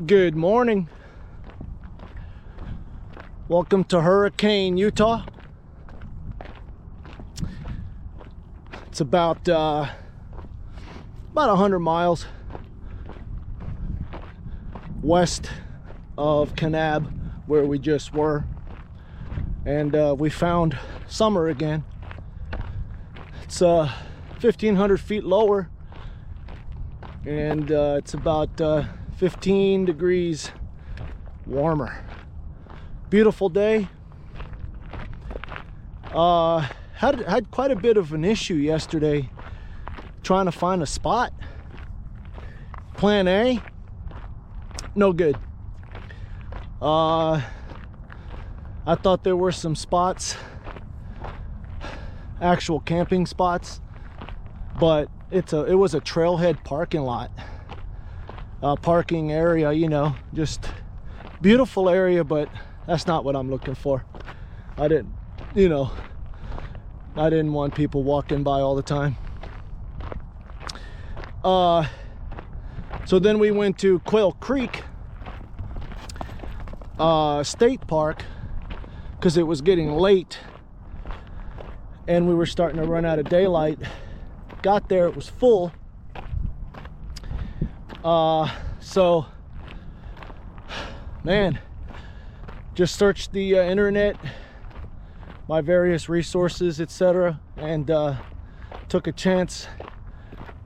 Good morning. Welcome to Hurricane, Utah. It's about 100 miles west of Kanab, where we just were, and we found summer again. It's 1,500 feet lower, and it's about 15 degrees warmer. Beautiful day. Had quite a bit of an issue yesterday trying to find a spot. Plan A, no good. I thought there were some spots, actual camping spots, but it was a trailhead parking lot, parking area, you know, just beautiful area, but that's not what I'm looking for. I didn't want people walking by all the time. So then we went to Quail Creek State Park because it was getting late and we were starting to run out of daylight. Got there, it was full. So man, just searched the internet, my various resources, etc., and took a chance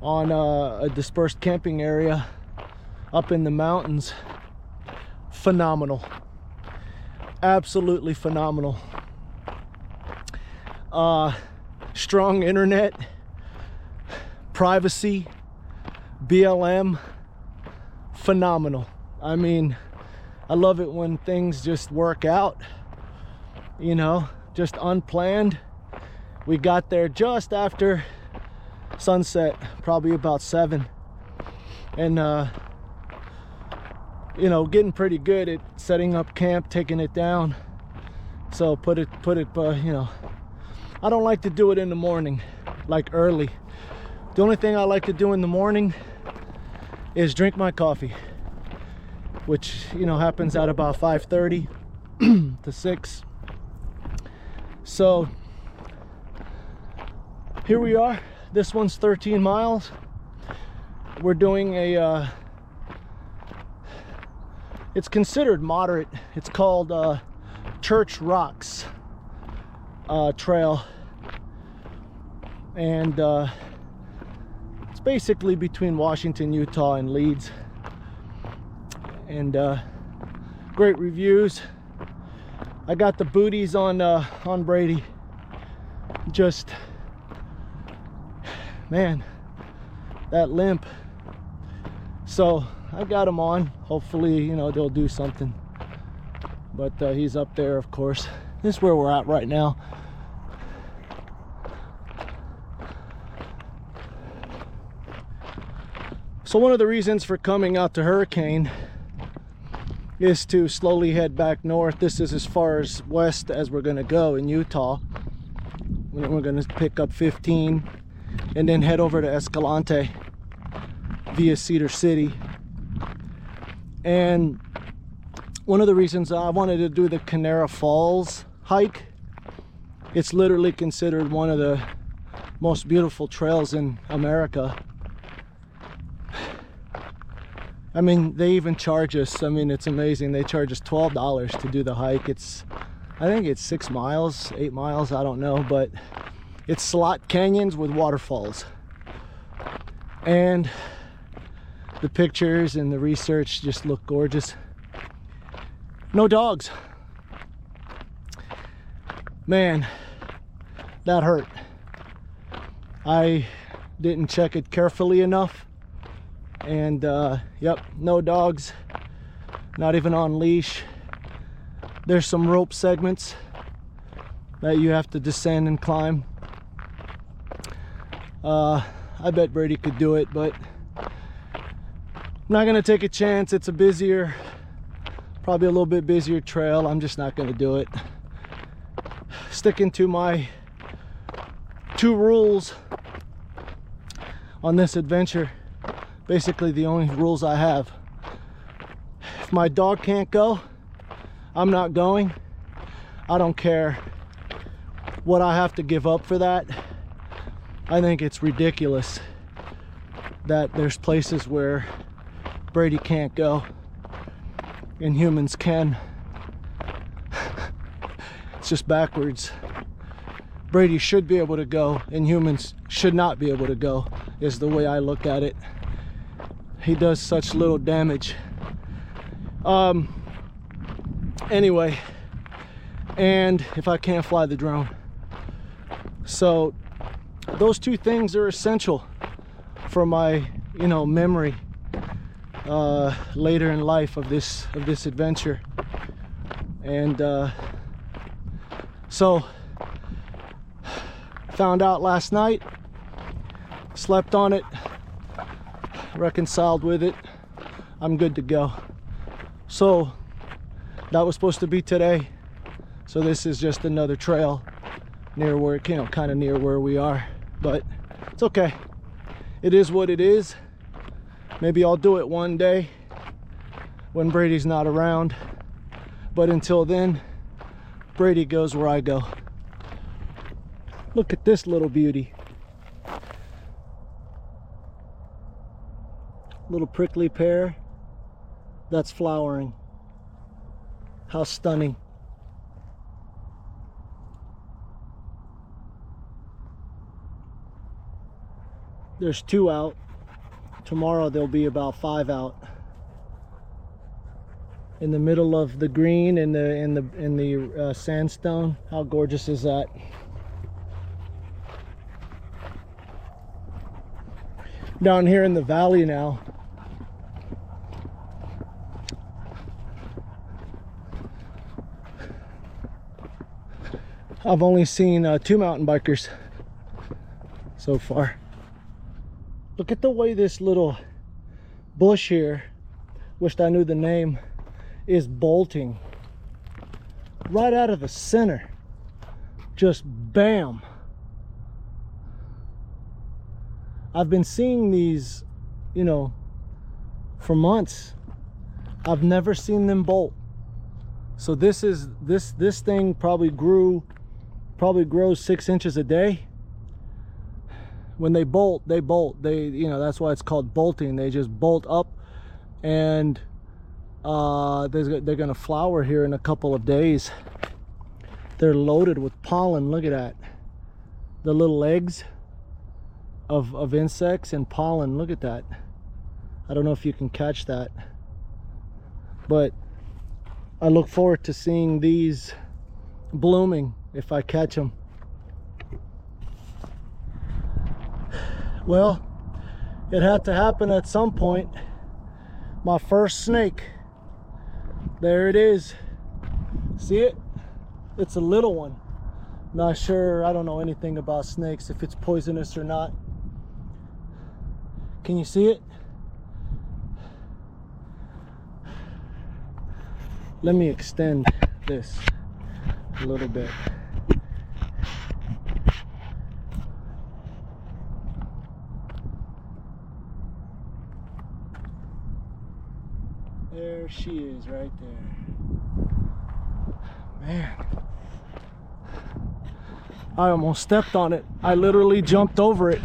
on a dispersed camping area up in the mountains. Phenomenal, absolutely phenomenal. Strong internet, privacy, BLM, phenomenal. I mean, I love it when things just work out, you know, just unplanned. We got there just after sunset, probably about 7, and you know, getting pretty good at setting up camp, taking it down. So put it you know, I don't like to do it in the morning, like early. The only thing I like to do in the morning is drink my coffee, which, you know, happens at about 5:30 to 6. So here we are. This one's 13 miles. We're doing a it's considered moderate. It's called Church Rocks Trail, and it's basically between Washington, Utah and Leeds. And great reviews. I got the booties on Brady. Just, man, that limp. So I got him on. Hopefully, you know, they'll do something. But he's up there, of course. This is where we're at right now. So one of the reasons for coming out to Hurricane is to slowly head back north. This is as far as west as we're going to go in Utah. We're going to pick up 15 and then head over to Escalante via Cedar City. And one of the reasons I wanted to do the Canara Falls hike, it's literally considered one of the most beautiful trails in America. I mean, they even charge us. I mean, it's amazing. They charge us $12 to do the hike. I think it's 6 miles, 8 miles, I don't know, but it's slot canyons with waterfalls. And the pictures and the research just look gorgeous. No dogs. Man, that hurt. I didn't check it carefully enough. And yep, no dogs, not even on leash. There's some rope segments that you have to descend and climb. I bet Brady could do it, but I'm not gonna take a chance. It's a busier, probably a little bit busier trail. I'm just not gonna do it. Sticking to my 2 rules on this adventure. Basically the only rules I have. if my dog can't go, I'm not going. I don't care what I have to give up for that. I think it's ridiculous that there's places where Brady can't go and humans can. It's just backwards. Brady should be able to go and humans should not be able to go, is the way I look at it. He does such little damage. Anyway, and if I can't fly the drone. So those two things are essential for my, you know, memory later in life of this adventure. And so found out last night, slept on it, reconciled with it, I'm good to go. So that was supposed to be today, so this is just another trail near where, you know, kind of near where we are, but it's okay. It is what it is. Maybe I'll do it one day when Brady's not around, but until then, Brady goes where I go. Look at this little beauty. Little prickly pear that's flowering. How stunning. There's 2 out. Tomorrow there'll be about 5 out. In the middle of the green and the sandstone. How gorgeous is that? Down here in the valley now, I've only seen 2 mountain bikers so far. Look at the way this little bush here, wished I knew the name, is bolting right out of the center. Just bam. I've been seeing these, you know, for months. I've never seen them bolt. So this thing probably grows 6 inches a day. When they bolt, you know, that's why it's called bolting. They just bolt up, and they're gonna flower here in a couple of days. They're loaded with pollen. Look at that. The little eggs of insects and pollen. Look at that. I don't know if you can catch that, but I look forward to seeing these blooming if I catch them. Well, it had to happen at some point. My first snake. There it is. See it? It's a little one. Not sure, I don't know anything about snakes, if it's poisonous or not. Can you see it? Let me extend this a little bit. There she is right there. Man, I almost stepped on it. I literally jumped over it.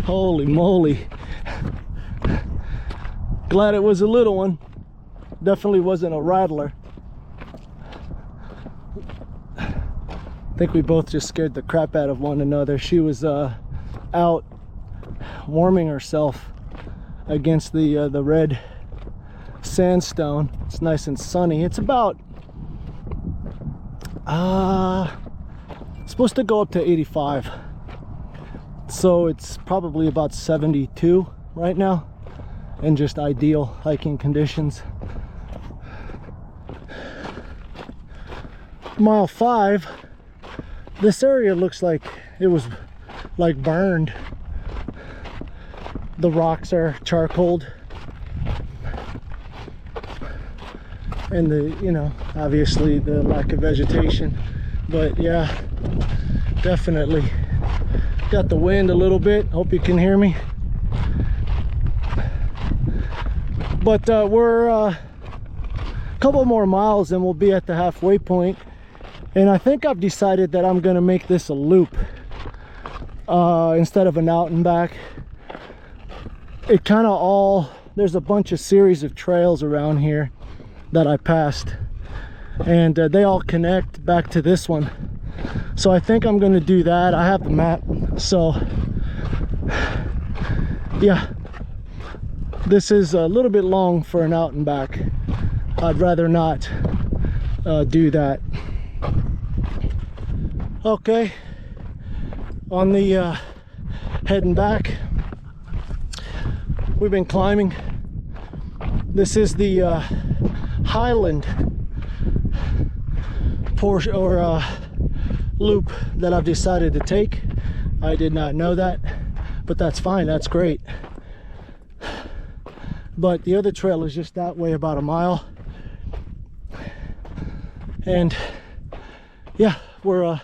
Holy moly. Glad it was a little one. Definitely wasn't a rattler. I think we both just scared the crap out of one another. She was out warming herself against the red sandstone. It's nice and sunny. It's about supposed to go up to 85, so it's probably about 72 right now, and just ideal hiking conditions. Mile 5, this area looks like it was like burned. The rocks are charcoaled, and the, you know, obviously the lack of vegetation. But yeah, definitely got the wind a little bit. Hope you can hear me. But we're a couple more miles and we'll be at the halfway point. And I think I've decided that I'm gonna make this a loop instead of an out and back. It kind of all, there's a bunch of series of trails around here that I passed, and they all connect back to this one. So I think I'm gonna do that. I have the map, so yeah, this is a little bit long for an out and back. I'd rather not do that. Okay, on the heading back, we've been climbing. This is the Highland portion or loop that I've decided to take. I did not know that, but that's fine, that's great. But the other trail is just that way, about a mile. And yeah, we're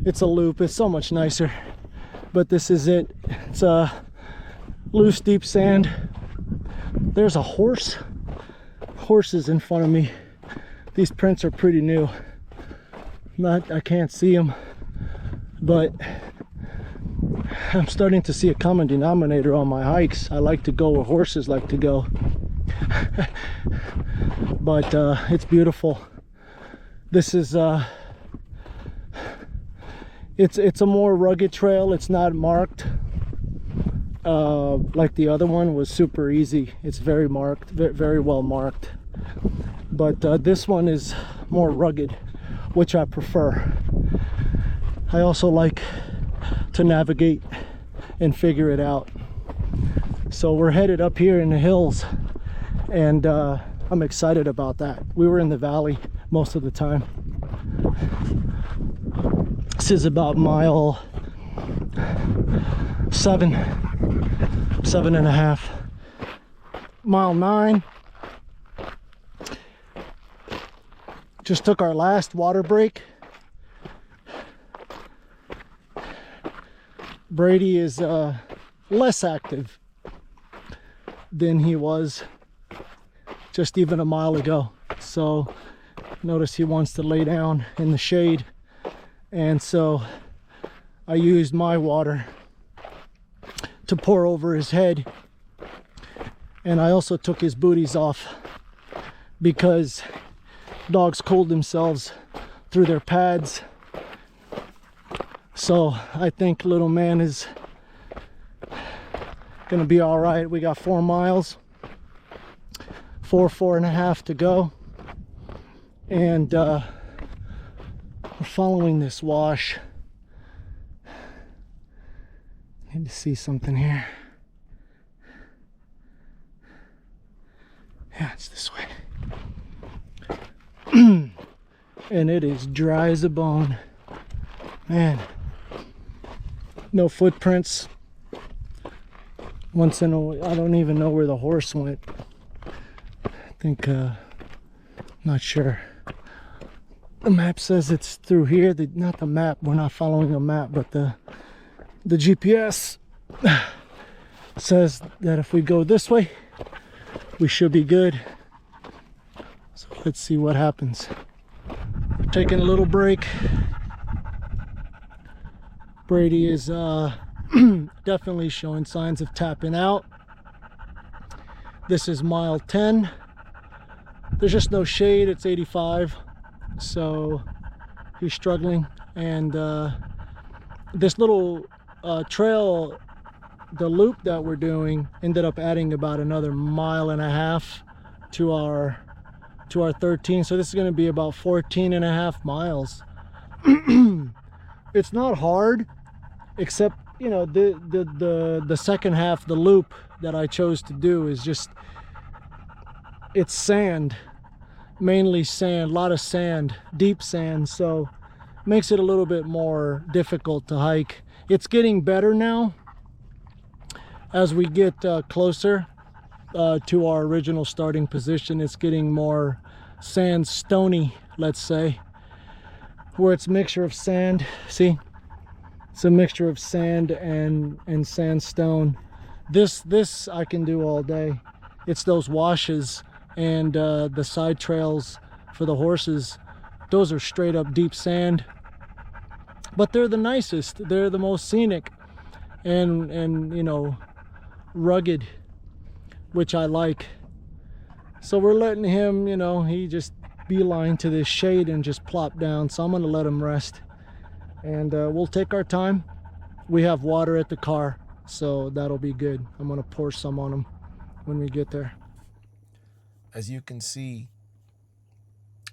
it's a loop. It's so much nicer, but this is it. It's a loose, deep sand. There's a horses in front of me. These prints are pretty new. I can't see them, but I'm starting to see a common denominator on my hikes. I like to go where horses like to go. But it's beautiful. This is it's a more rugged trail. It's not marked like the other one was super easy. It's very marked, very well marked. But this one is more rugged, which I prefer. I also like to navigate and figure it out. So we're headed up here in the hills, and I'm excited about that. We were in the valley most of the time. This is about mile 7.5. Mile 9. Just took our last water break. Brady is less active than he was just even a mile ago. So notice he wants to lay down in the shade, and so I used my water to pour over his head, and I also took his booties off because dogs cooled themselves through their pads. So I think little man is gonna be all right. We got 4 miles, 4.5 to go, and we're following this wash. Need to see something here. Yeah, it's this way. And it is dry as a bone, man. No footprints. Once in a while, I don't even know where the horse went. I think not sure. The map says it's through here. Not the map, we're not following a map, but the GPS says that if we go this way, we should be good. So let's see what happens. We're taking a little break. Brady is definitely showing signs of tapping out. This is mile 10. There's just no shade. It's 85, so he's struggling. And this little trail, the loop that we're doing, ended up adding about another 1.5 miles to our 13. So this is going to be about 14.5 miles. It's not hard, except, you know, the second half, the loop that I chose to do is just, it's sand, mainly sand, a lot of sand, deep sand, so makes it a little bit more difficult to hike. It's getting better now as we get closer to our original starting position. It's getting more sandstony, let's say, where it's a mixture of sand. See, it's a mixture of sand and sandstone. This I can do all day. It's those washes and the side trails for the horses. Those are straight up deep sand, but they're the nicest. They're the most scenic and you know, rugged, which I like. So we're letting him, you know, he just beeline to this shade and just plop down. So I'm gonna let him rest, and we'll take our time. We have water at the car, so that'll be good. I'm gonna pour some on him when we get there. As you can see,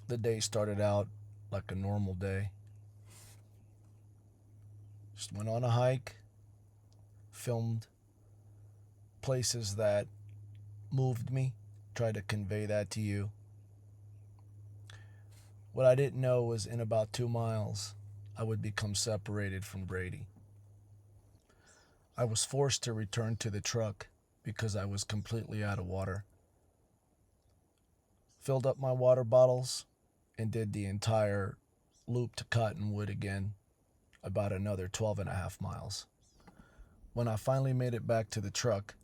the day started out like a normal day. Just went on a hike, filmed places that moved me, tried to convey that to you. What I didn't know was in about 2 miles, I would become separated from Brady. I was forced to return to the truck because I was completely out of water. Filled up my water bottles and did the entire loop to Cottonwood again, about another 12.5 miles. When I finally made it back to the truck,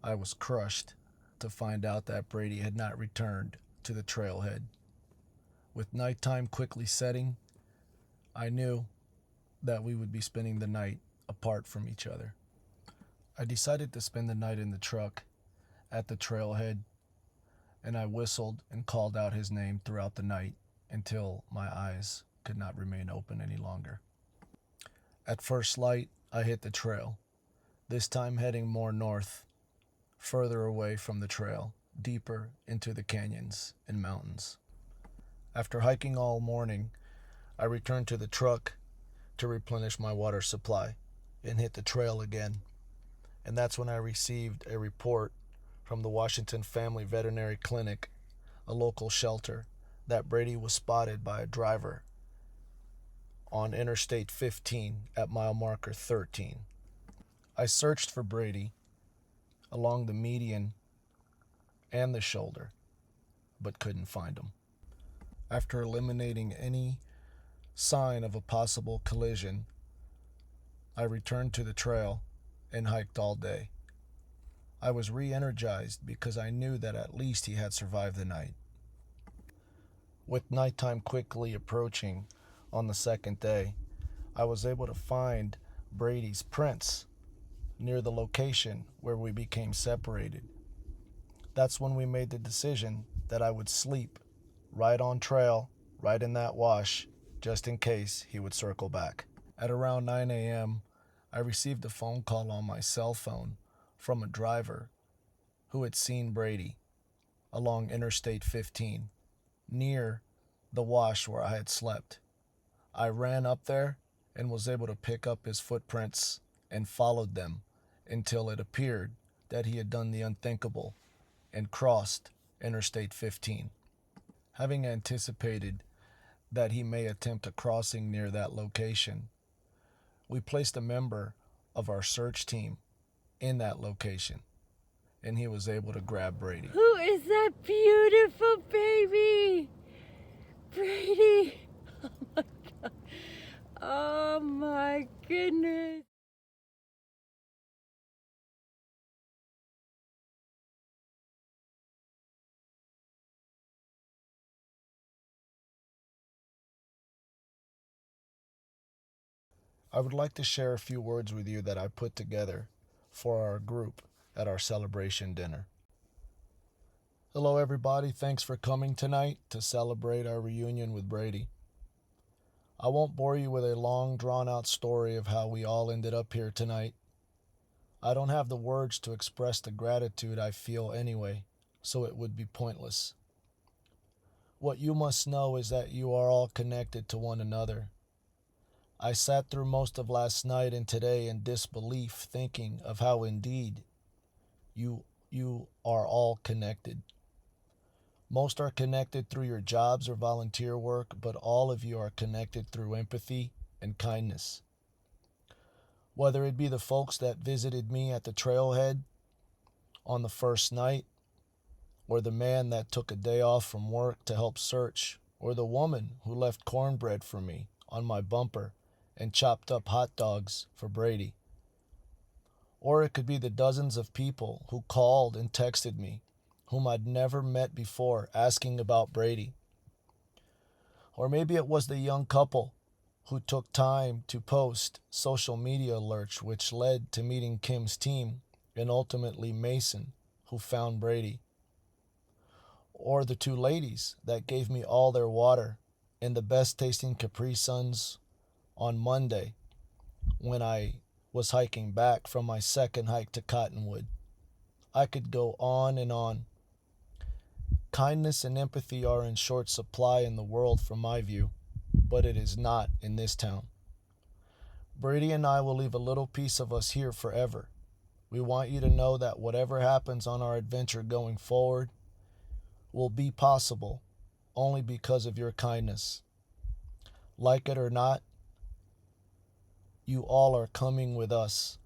I was crushed to find out that Brady had not returned to the trailhead. With nighttime quickly setting, I knew that we would be spending the night apart from each other. I decided to spend the night in the truck at the trailhead, and I whistled and called out his name throughout the night until my eyes could not remain open any longer. At first light, I hit the trail, this time heading more north, further away from the trail, deeper into the canyons and mountains. After hiking all morning, I returned to the truck to replenish my water supply and hit the trail again. And that's when I received a report from the Washington Family Veterinary Clinic, a local shelter, that Brady was spotted by a driver on Interstate 15 at mile marker 13. I searched for Brady along the median and the shoulder, but couldn't find him. After eliminating any sign of a possible collision, I returned to the trail and hiked all day. I was re-energized because I knew that at least he had survived the night. With nighttime quickly approaching on the second day, I was able to find Brady's prints near the location where we became separated. That's when we made the decision that I would sleep right on trail, right in that wash, just in case he would circle back. At around 9 a.m., I received a phone call on my cell phone from a driver who had seen Brady along Interstate 15, near the wash where I had slept. I ran up there and was able to pick up his footprints and followed them until it appeared that he had done the unthinkable and crossed Interstate 15. Having anticipated that he may attempt a crossing near that location, we placed a member of our search team in that location, and he was able to grab Brady. Who is that beautiful baby? Brady. Oh my God. Oh my goodness. I would like to share a few words with you that I put together for our group at our celebration dinner. Hello, everybody. Thanks for coming tonight to celebrate our reunion with Brady. I won't bore you with a long, drawn-out story of how we all ended up here tonight. I don't have the words to express the gratitude I feel anyway, so it would be pointless. What you must know is that you are all connected to one another. I sat through most of last night and today in disbelief, thinking of how indeed you are all connected. Most are connected through your jobs or volunteer work, but all of you are connected through empathy and kindness. Whether it be the folks that visited me at the trailhead on the first night, or the man that took a day off from work to help search, or the woman who left cornbread for me on my bumper and chopped up hot dogs for Brady, Or it could be the dozens of people who called and texted me, whom I'd never met before, asking about Brady. Or maybe it was the young couple who took time to post social media alerts, which led to meeting Kim's team and ultimately Mason, who found Brady. Or the two ladies that gave me all their water and the best tasting Capri Suns on Monday when I was hiking back from my second hike to Cottonwood. I could go on and on. Kindness and empathy are in short supply in the world from my view, but it is not in this town. Brady and I will leave a little piece of us here forever. We want you to know that whatever happens on our adventure going forward will be possible only because of your kindness. Like it or not, you all are coming with us.